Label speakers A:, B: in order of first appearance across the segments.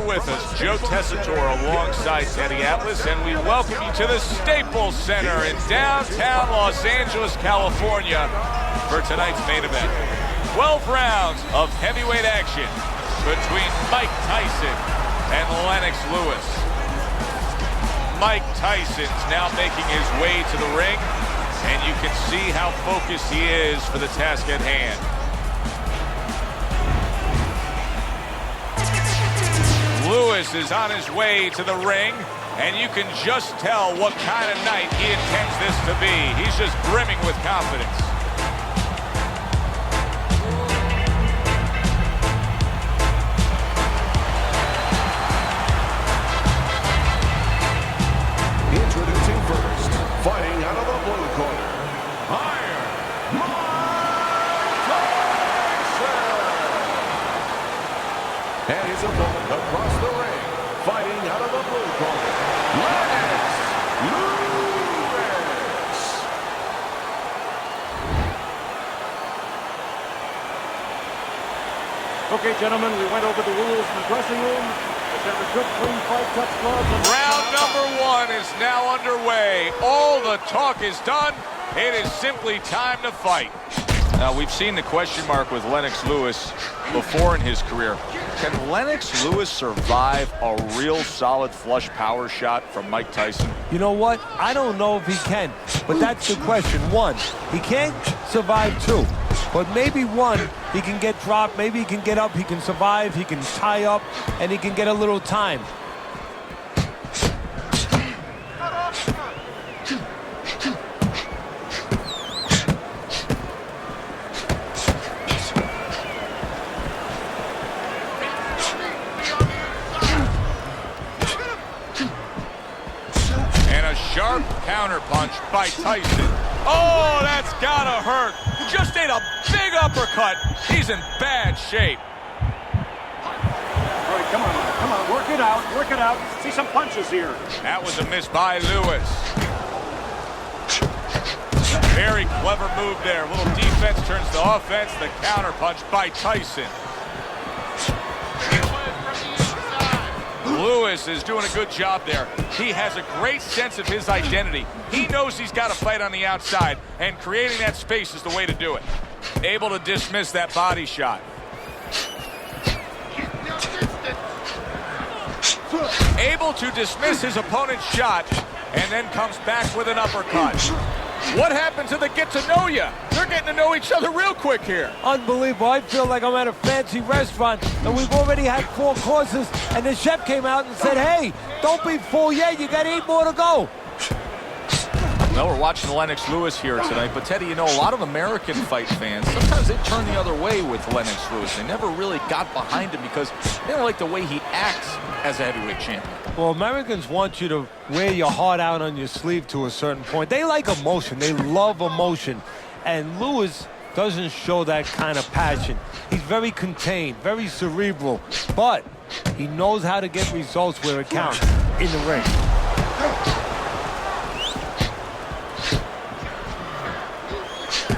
A: with us, Joe Tessitore alongside Teddy Atlas, and we welcome you to the Staples Center in downtown Los Angeles, California for tonight's main event. 12 rounds of heavyweight action between Mike Tyson and Lennox Lewis. Mike Tyson's now making his way to the ring, and you can see how focused he is for the task at hand. Lewis is on his way to the ring, and you can just tell what kind of night he intends this to be. He's just brimming with confidence.
B: Introducing first, fighting out of the blue corner, Iron Mike Tyson. And his opponent across the ring, fighting out of the blue corner, Lennox Lewis.
C: Okay, gentlemen, we went over the rules in the dressing room. Let's have a good, clean fight, touch gloves.
A: Round number one is now underway. All the talk is done. It is simply time to fight. Now, we've seen the question mark with Lennox Lewis before in his career. Can Lennox Lewis survive a real solid flush power shot from Mike Tyson?
D: You know what? I don't know if he can, but that's the question. One, he can't survive two, but maybe one, he can get dropped, maybe he can get up, he can survive, he can tie up, and he can get a little time.
A: Sharp counter punch by Tyson. Oh, that's gotta hurt. Just ate a big uppercut. He's in bad shape.
C: All right, come on, work it out. See some punches here.
A: That was a miss by Lewis. Very clever move there. A little defense turns to offense. The counter punch by Tyson. Lewis is doing a good job there. He has a great sense of his identity. He knows he's got to fight on the outside, and creating that space is the way to do it. Able to dismiss that body shot. Able to dismiss his opponent's shot, and then comes back with an uppercut. What happened to the get-to-know-ya? They're getting to know each other real quick here.
D: Unbelievable. I feel like I'm at a fancy restaurant, and we've already had 4 courses, and the chef came out and said, hey, don't be full yet. You got 8 more to go.
A: Well, we're watching Lennox Lewis here tonight, but Teddy, you know, a lot of American fight fans, sometimes they turn the other way with Lennox Lewis. They never really got behind him because they don't like the way he acts as a heavyweight champion.
D: Well, Americans want you to wear your heart out on your sleeve to a certain point. They like emotion. They love emotion. And Lewis doesn't show that kind of passion. He's very contained, very cerebral, but he knows how to get results where it counts in the ring.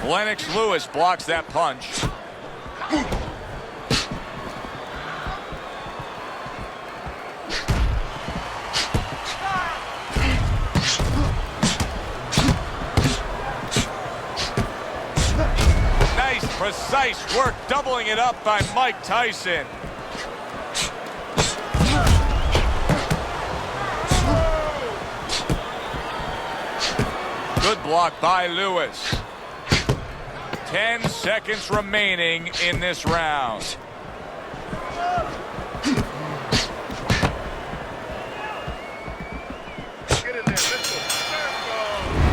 A: Lennox Lewis blocks that punch. Nice, precise work, doubling it up by Mike Tyson. Good block by Lewis. 10 seconds remaining in this round.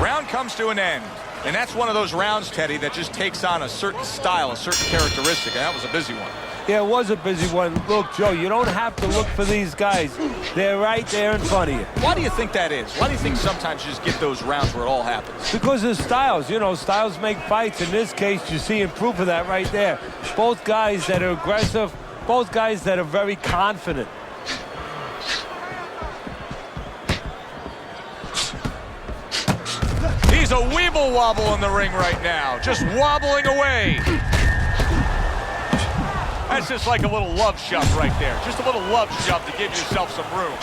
A: Round comes to an end. And that's one of those rounds, Teddy, that just takes on a certain style, a certain characteristic, and that was a busy one.
D: Yeah, it was a busy one. Look, Joe, you don't have to look for these guys. They're right there in front of you.
A: Why do you think that is? Why do you think sometimes you just get those rounds where it all happens?
D: Because of styles. You know, styles make fights. In this case, you're seeing proof of that right there. Both guys that are aggressive, both guys that are very confident.
A: He's a weeble wobble in the ring right now, just wobbling away. That's just like a little love shove right there. Just a little love shove to give yourself some room.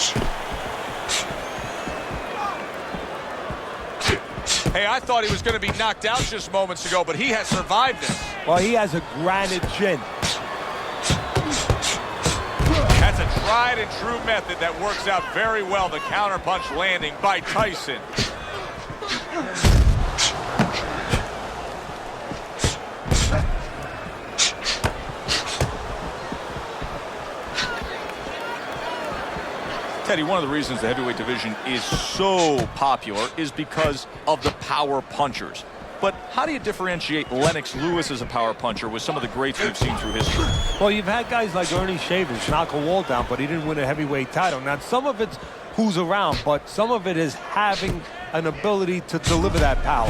A: Hey, I thought he was going to be knocked out just moments ago, but he has survived this.
D: Well, he has a granite chin.
A: That's a tried and true method that works out very well. The counterpunch landing by Tyson. Teddy, one of the reasons the heavyweight division is so popular is because of the power punchers. But how do you differentiate Леннокс Lewis as a power puncher with some of the greats we've seen through history?
D: Well, you've had guys like Ernie Shavers knock a wall down, but he didn't win a heavyweight title. Now, some of it's who's around, but some of it is having an ability to deliver that power.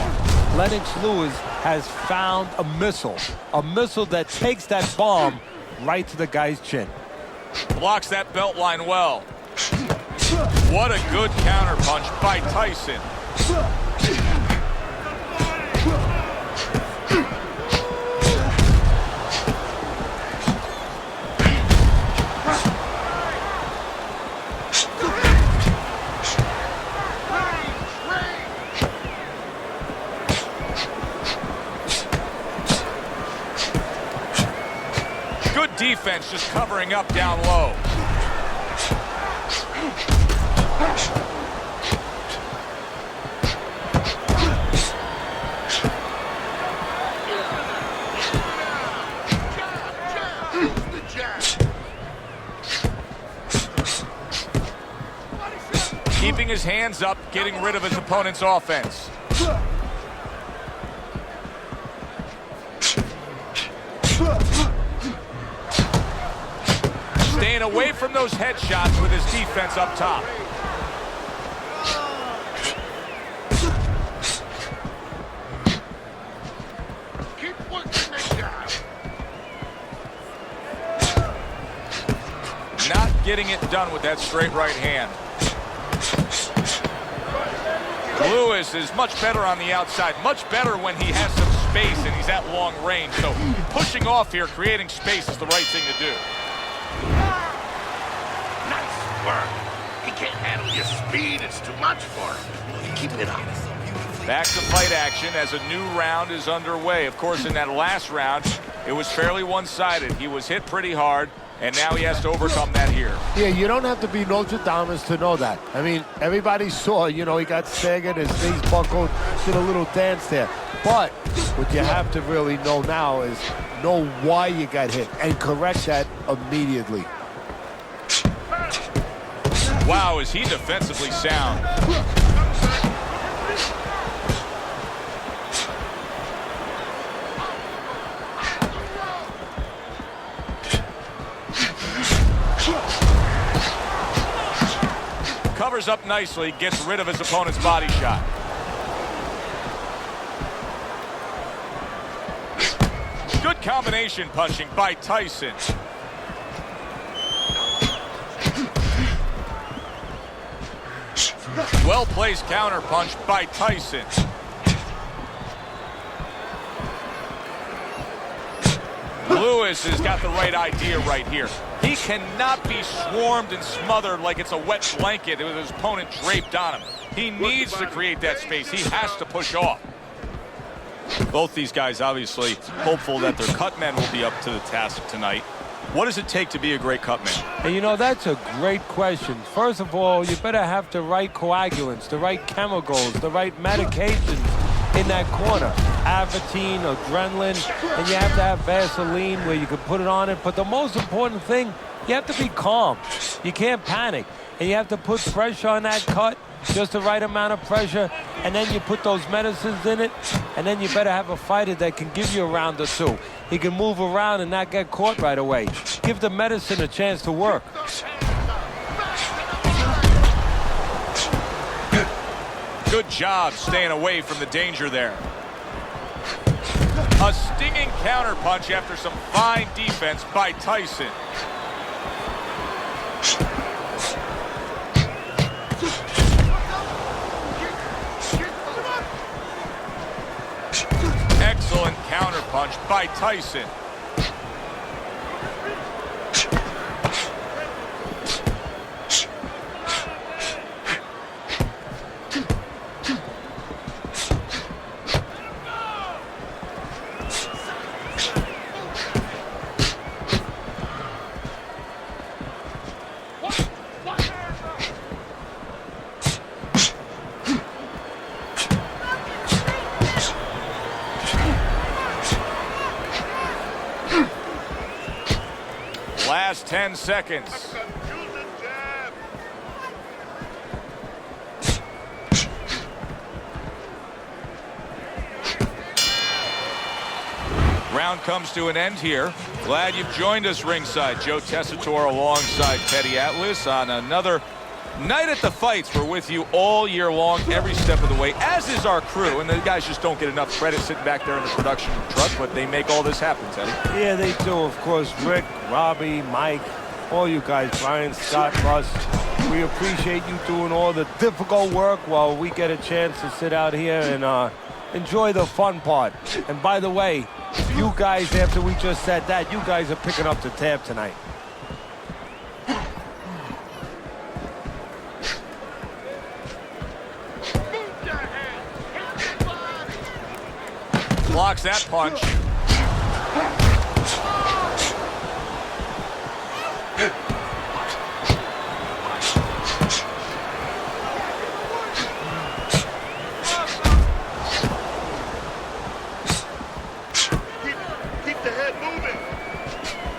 D: Леннокс Lewis has found a missile that takes that bomb right to the guy's chin.
A: Blocks that belt line well. What a good counterpunch by Tyson. Good defense, just covering up down low. Keeping his hands up, getting rid of his opponent's offense. Staying away from those headshots with his defense up top.
E: Keep working the job.
A: Not getting it done with that straight right hand. Lewis is much better on the outside, much better when he has some space and he's at long range. So pushing off here, creating space is the right thing to do.
E: Nice work. He can't handle your speed. It's too much for him. Keep it up.
A: Back to fight action as a new round is underway. Of course, in that last round, it was fairly one-sided. He was hit pretty hard, and now he has to overcome that here.
F: Yeah, you don't have to be Nostradamus to know that. I mean, everybody saw, you know, he got staggered, his knees buckled, did a little dance there. But what you have to really know now is know why you got hit and correct that immediately.
A: Wow, is he defensively sound. Covers up nicely, gets rid of his opponent's body shot. Good combination punching by Tyson. Well-placed counter punch by Tyson. Lewis has got the right idea right here. He cannot be swarmed and smothered like it's a wet blanket with his opponent draped on him. He needs to create that space. He has to push off. Both these guys obviously hopeful that their cut men will be up to the task tonight. What does it take to be a great cut man?
D: And you know, that's a great question. First of all, you better have the right coagulants, the right chemicals, the right medications in that corner. Avatine, adrenaline, and you have to have Vaseline where you can put it on it. But the most important thing, you have to be calm. You can't panic. And you have to put pressure on that cut, just the right amount of pressure, and then you put those medicines in it, and then you better have a fighter that can give you a round or two. He can move around and not get caught right away. Give the medicine a chance to work.
A: Good job staying away from the danger there. A stinging counterpunch after some fine defense by Tyson. Excellent counterpunch by Tyson. 10 seconds. Round comes to an end here. Glad you've joined us ringside. Joe Tessitore alongside Teddy Atlas on another night at the fights. We're with you all year long, every step of the way, as is our crew. And the guys just don't get enough credit sitting back there in the production truck, but they make all this happen, Teddy.
D: Yeah, they do. Of course, Rick, Robbie, Mike, all you guys, Brian, Scott, Russ. We appreciate you doing all the difficult work while we get a chance to sit out here and enjoy the fun part. And by the way, you guys, after we just said that, you guys are picking up the tab tonight.
A: Blocks that punch.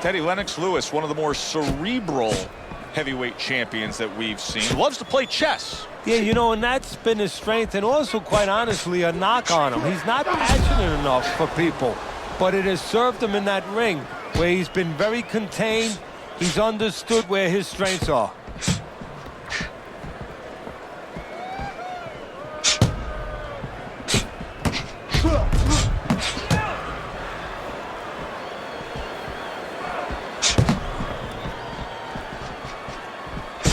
A: Teddy, Lennox Lewis, one of the more cerebral heavyweight champions that we've seen. Loves to play chess.
D: Yeah, you know, and that's been his strength, and also, quite honestly, a knock on him. He's not passionate enough for people, but it has served him in that ring, where he's been very contained. He's understood where his strengths are.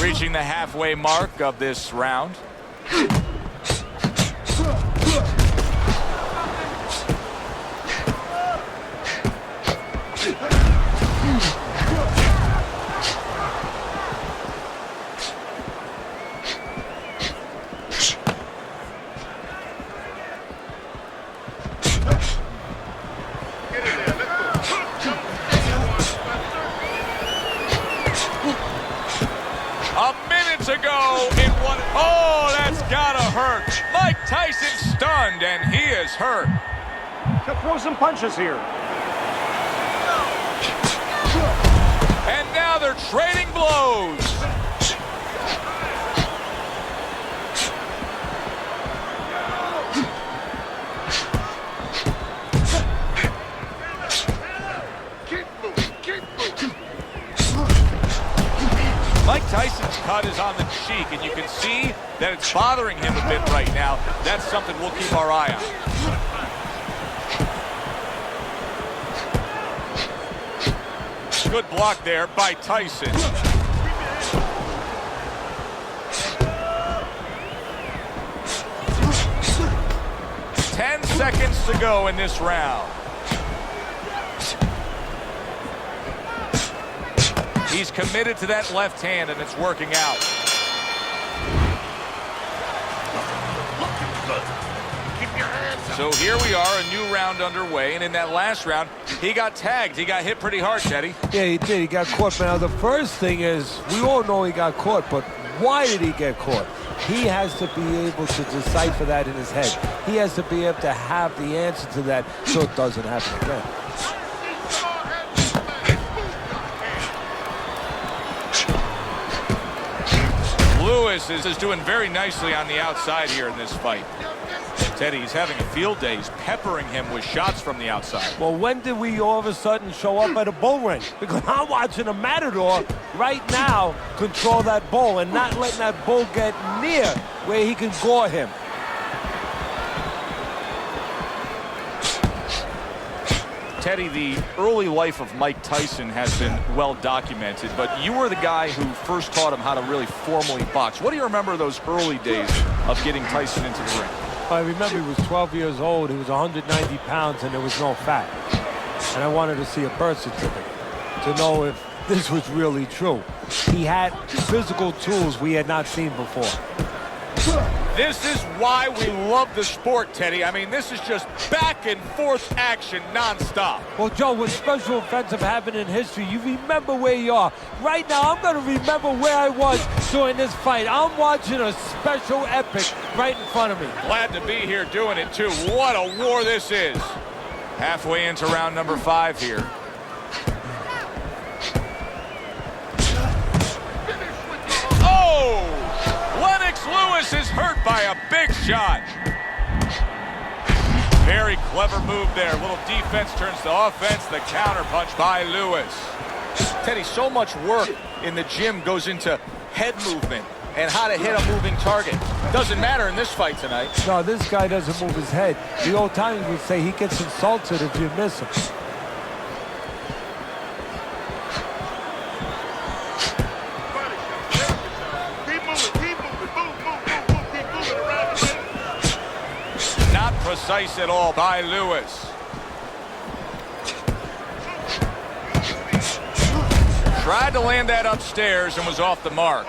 A: Reaching the halfway mark of this round. Ago in one. Oh, that's gotta hurt. Mike Tyson stunned, and he is hurt.
C: To throw some punches here.
A: And now they're trading blows. Mike Tyson's cut is on the cheek, and you can see that it's bothering him a bit right now. That's something we'll keep our eye on. Good block there by Tyson. Ten seconds to go in this round. He's committed to that left hand, and it's working out. So here we are, a new round underway, and in that last round, he got tagged. He got hit pretty hard, Teddy.
D: Yeah, he did. He got caught. Now, the first thing is, we all know he got caught, but why did he get caught? He has to be able to decipher that in his head. He has to be able to have the answer to that so it doesn't happen again.
A: Lewis is doing very nicely on the outside here in this fight. Teddy's having a field day. He's peppering him with shots from the outside.
D: Well, when did we all of a sudden show up at a bull ring? Because I'm watching a matador right now control that bull and not letting that bull get near where he can gore him.
A: Teddy, the early life of Mike Tyson has been well documented, but you were the guy who first taught him how to really formally box. What do you remember of those early days of getting Tyson into the ring?
D: I remember he was 12 years old, he was 190 pounds, and there was no fat. And I wanted to see a birth certificate to know if this was really true. He had physical tools we had not seen before.
A: This is why we love the sport, Teddy. I mean, this is just back and forth action nonstop.
D: Well, Joe, with special events have happened in history, you remember where you are. Right now, I'm going to remember where I was during this fight. I'm watching a special epic right in front of me.
A: Glad to be here doing it, too. What a war this is. Halfway into round number 5 here. Lewis is hurt by a big shot. Very clever move there. Little defense turns to offense. The counter punch by Lewis.
G: Teddy, so much work in the gym goes into head movement and how to hit a moving target. Doesn't matter in this fight tonight.
D: No, this guy doesn't move his head. The old timers would say he gets insulted if you miss him.
A: Not precise at all by Lewis. Tried to land that upstairs and was off the mark.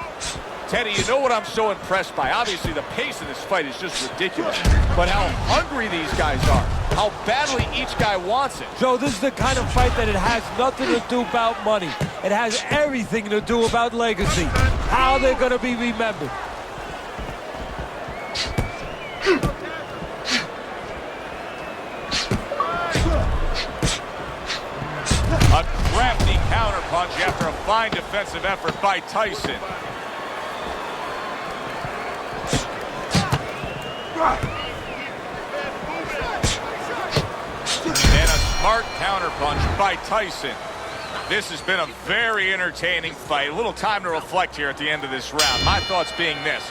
A: Teddy, you know what I'm so impressed by? Obviously, the pace of this fight is just ridiculous. But how hungry these guys are. How badly each guy wants it.
D: Joe, this is the kind of fight that it has nothing to do about money. It has everything to do about legacy. How they're going to be remembered.
A: A crafty counterpunch after a fine defensive effort by Tyson. And a smart counterpunch by Tyson. This has been a very entertaining fight. A little time to reflect here at the end of this round. My thoughts being this.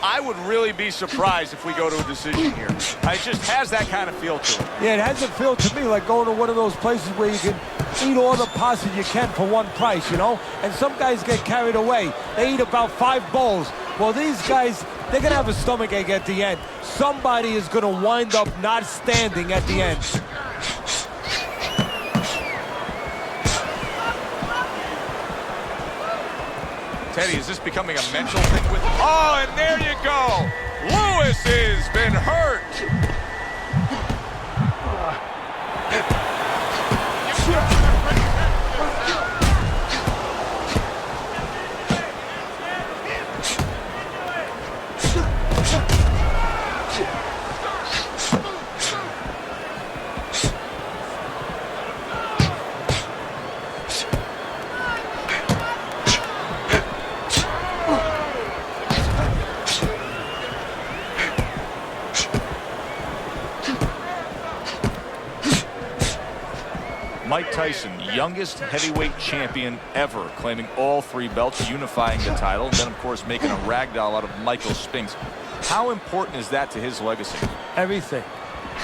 A: I would really be surprised if we go to a decision here. It just has that kind of feel to it.
D: Yeah, it has a feel to me like going to one of those places where you can eat all the pasta you can for one price, you know? And some guys get carried away. They eat about 5 bowls. Well, these guys, they're going to have a stomachache at the end. Somebody is going to wind up not standing at the end.
A: Teddy, is this becoming a mental thing with... Oh, and there you go! Lewis has been hurt! Mike Tyson, youngest heavyweight champion ever, claiming all 3 belts, unifying the title, and then, of course, making a ragdoll out of Michael Spinks. How important is that to his legacy?
D: Everything.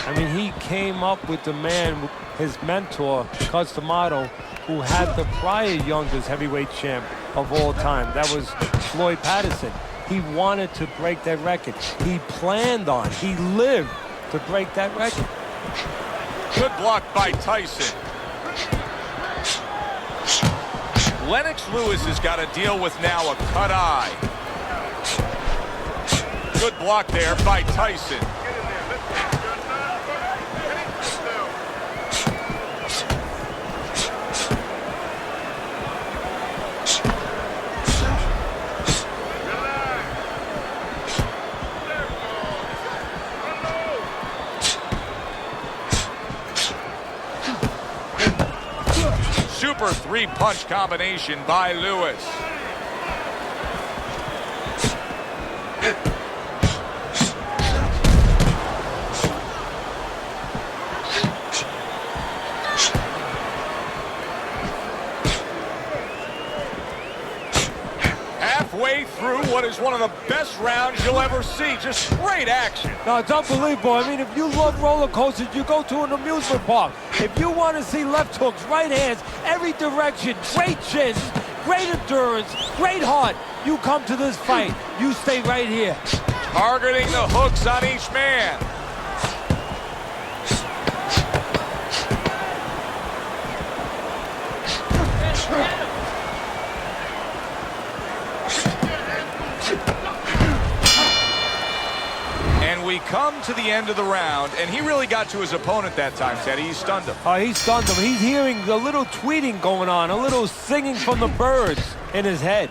D: I mean, he came up with the man, his mentor, Cus D'Amato, who had the prior youngest heavyweight champ of all time. That was Floyd Patterson. He wanted to break that record. He planned on, he lived to break that record.
A: Good block by Tyson. Lennox Lewis has got to deal with now a cut eye. Good block there by Tyson. Super 3-punch combination by Lewis. Halfway through what is one of the best rounds you'll ever see. Just great action.
D: No, it's unbelievable. I mean, if you love roller coasters, you go to an amusement park. If you want to see left hooks, right hands, every direction, great chins, great endurance, great heart, you come to this fight. You stay right here.
A: Targeting the hooks on each man. And we come to the end of the round, and he really got to his opponent that time, Teddy. He stunned him.
D: He stunned him. He's hearing a little tweeting going on, a little singing from the birds in his head.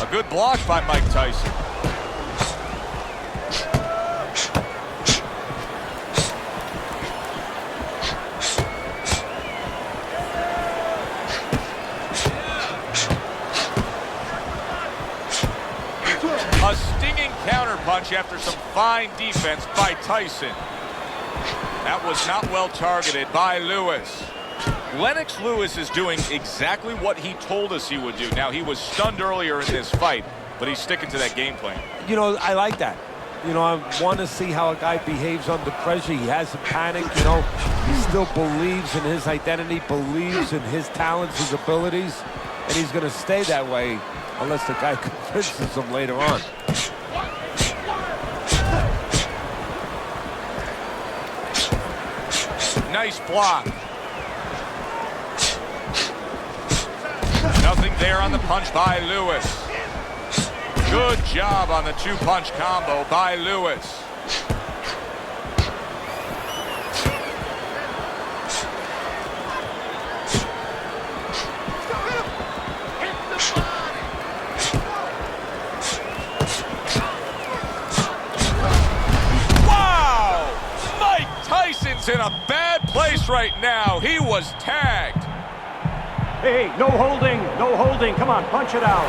A: A good block by Mike Tyson. A stinging counterpunch after some fine defense by Tyson. That was not well targeted by Lewis. Леннокс Lewis is doing exactly what he told us he would do. Now, he was stunned earlier in this fight, but he's sticking to that game plan.
D: You know, I like that. You know, I want to see how a guy behaves under pressure. He hasn't panicked, you know. He still believes in his identity, believes in his talents, his abilities, and he's going to stay that way unless the guy convinces him later on.
A: Nice block. Nothing there on the punch by Lewis. Good job on the two-punch combo by Lewis. Wow! Mike Tyson's in a bad place right now. He was tagged.
C: Hey, no holding, no holding. Come on, punch it out.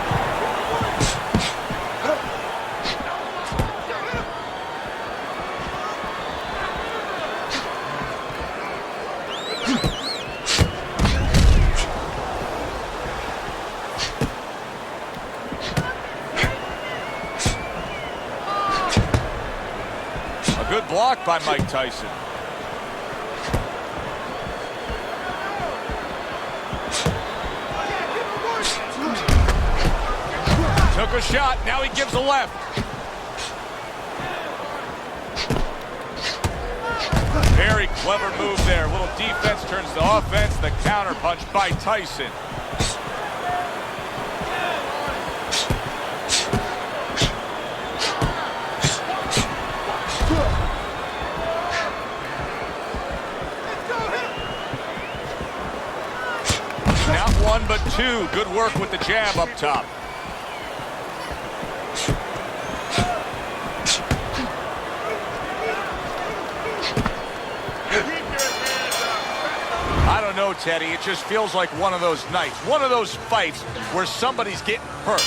A: A good block by Mike Tyson. Took a shot, now he gives a left. Very clever move there. Little defense turns to offense. The counter punch by Tyson. Not one, but two. Good work with the jab up top. I don't know, Teddy. It just feels like one of those nights, one of those fights where somebody's getting hurt,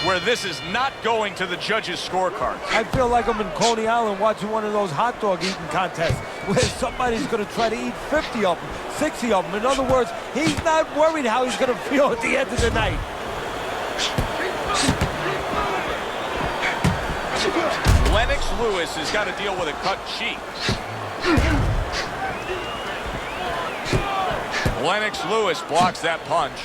A: where this is not going to the judges' scorecard.
D: I feel like I'm in Coney Island watching one of those hot dog eating contests where somebody's going to try to eat 50 of them, 60 of them. In other words, he's not worried how he's going to feel at the end of the night.
A: Lennox Lewis has got to deal with a cut cheek. Lennox Lewis blocks that punch.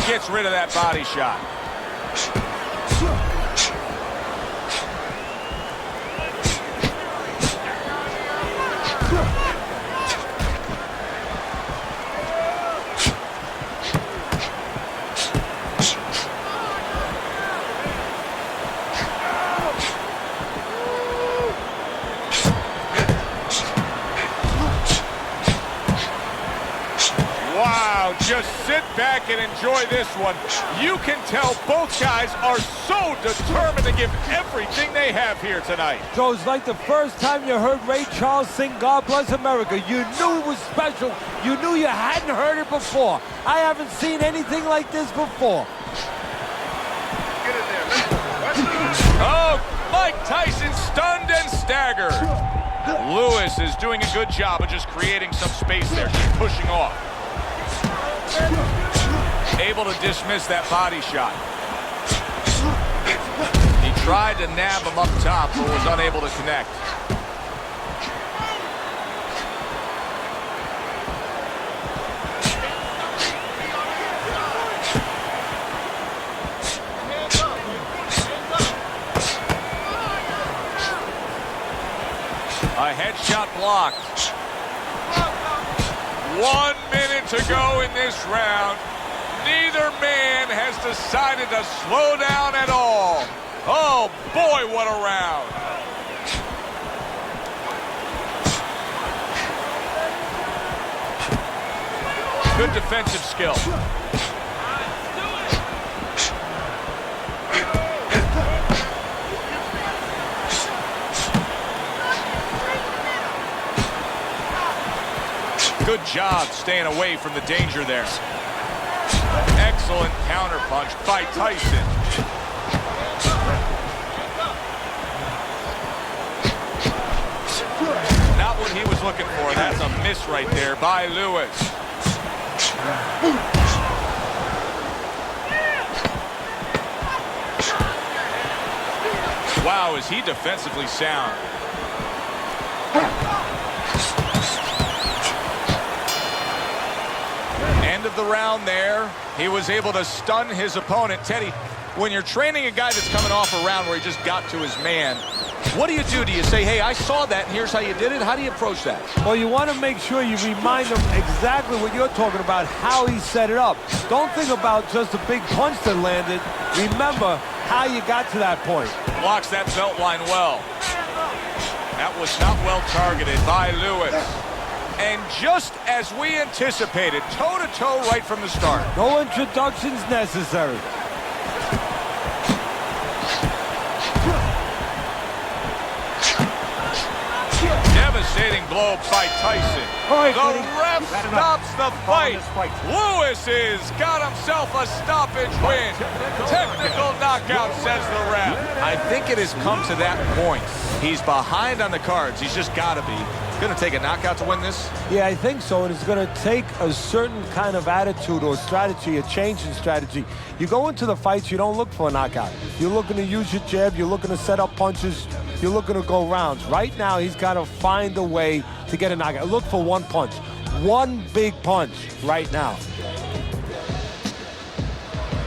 A: Gets rid of that body shot. Wow, just sit back and enjoy this one. You can tell both guys are so determined to give everything they have here tonight.
D: So it's like the first time you heard Ray Charles sing God Bless America. You knew it was special. You knew you hadn't heard it before. I haven't seen anything like this before.
A: Oh, Mike Tyson stunned and staggered. Lewis is doing a good job of just creating some space there, just pushing off. Able to dismiss that body shot. He tried to nab him up top, but was unable to connect. A headshot blocked. 1 minute to go in this round. Neither man has decided to slow down at all. Oh boy, what a round. Good defensive skill. Good job staying away from the danger there. Excellent counterpunch by Tyson. Not what he was looking for. That's a miss right there by Lewis. Wow, is he defensively sound. End of the round there. He was able to stun his opponent. Teddy, when you're training a guy that's coming off a round where he just got to his man, what do you do? Do you say, hey, I saw that, and here's how you did it? How do you approach that?
D: Well, you want to make sure you remind him exactly what you're talking about, how he set it up. Don't think about just a big punch that landed. Remember how you got to that point.
A: Blocks that belt line well. That was not well targeted by Lewis. And just as we anticipated, toe-to-toe right from the start.
D: No introductions necessary.
A: Devastating blow by Tyson.
C: Right,
A: the
C: Eddie.
A: ref stops the fight.
C: Fight.
A: Lewis has got himself a stoppage win. Technical knockout, says the ref. I think it has come to that point. He's behind on the cards. He's just got to be. Going to take a knockout to win this?
D: Yeah, I think so, and it's going to take a certain kind of attitude or strategy, a change in strategy. You go into the fights, you don't look for a knockout. You're looking to use your jab, you're looking to set up punches, you're looking to go rounds. Right now, he's got to find a way to get a knockout. Look for one punch. One big punch right now.